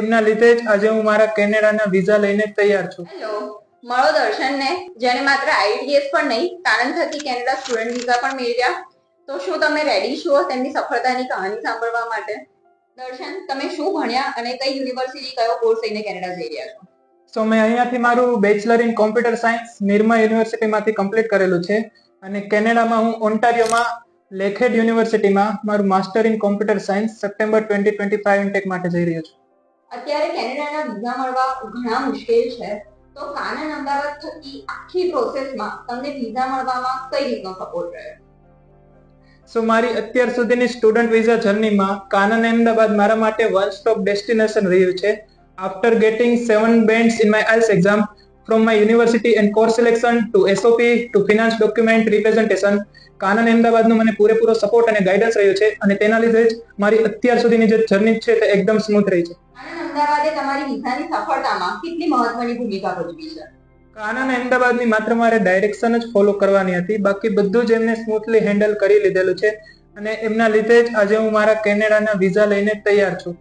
એમના લીધે જ આજે હું મારા કેનેડાના વિઝા લઈને તૈયાર છું. હેલો, મળો દર્શનને, જેને માત્ર IELTS પણ નહીં, કાનન થકી કેનેડા સ્ટુડન્ટ વિઝા પણ મેળવ્યા. તો શું તમે રેડી છો તેમની સફળતાની કહાની સાંભળવા માટે? દર્શન, તમે શું ભણ્યા અને કઈ યુનિવર્સિટી, કયો કોર્સ લઈને કેનેડા જઈ રહ્યા છો? સો મેં અહીંયાથી મારું bachelor in computer science Nirma યુનિવર્સિટીમાંથી કમ્પ્લીટ કરેલું છે અને કેનેડામાં હું ઓન્ટારિયોમાં લેખેડ યુનિવર્સિટીમાં મારું master in computer science September 2025 intake માટે જઈ રહ્યો છું. અત્યારે કેનેડાના વિઝા મળવા ઘણા મુશ્કેલ છે, તો કાનન અમદાવાદ થકી આખી પ્રોસેસમાં તમને વિઝા મળવામાં કઈ રીતનો સપોર્ટ રહ્યો? સો મારી અત્યાર સુધીની સ્ટુડન્ટ વિઝા જર્નીમાં કાનન અમદાવાદ મારા માટે વન સ્ટોપ ડેસ્ટિનેશન રહ્યું છે. After getting 7 bands in my IELTS exam, from my university and course selection to SOP to finance document representation, Kanan અમદાવાદનો મને પૂરેપૂરો સપોર્ટ અને ગાઈડન્સ રહ્યો છે અને તેના લીધે જ મારી અત્યાર સુધીની જે જર્ની છે તે એકદમ સ્મૂથ રહી છે. કાનન અમદાવાદે તમારી વિઝાની સફળતામાં કેટલી મહત્વની ભૂમિકા ભજવી છે? કાનન અમદાવાદની માત્ર મારે ડાયરેક્શન જ ફોલો કરવાની હતી, બાકી બધું જ એમને સ્મૂથલી હેન્ડલ કરી લીધેલું છે અને એમના લીધે જ આજે હું મારા કેનેડાના વિઝા લઈને તૈયાર છું.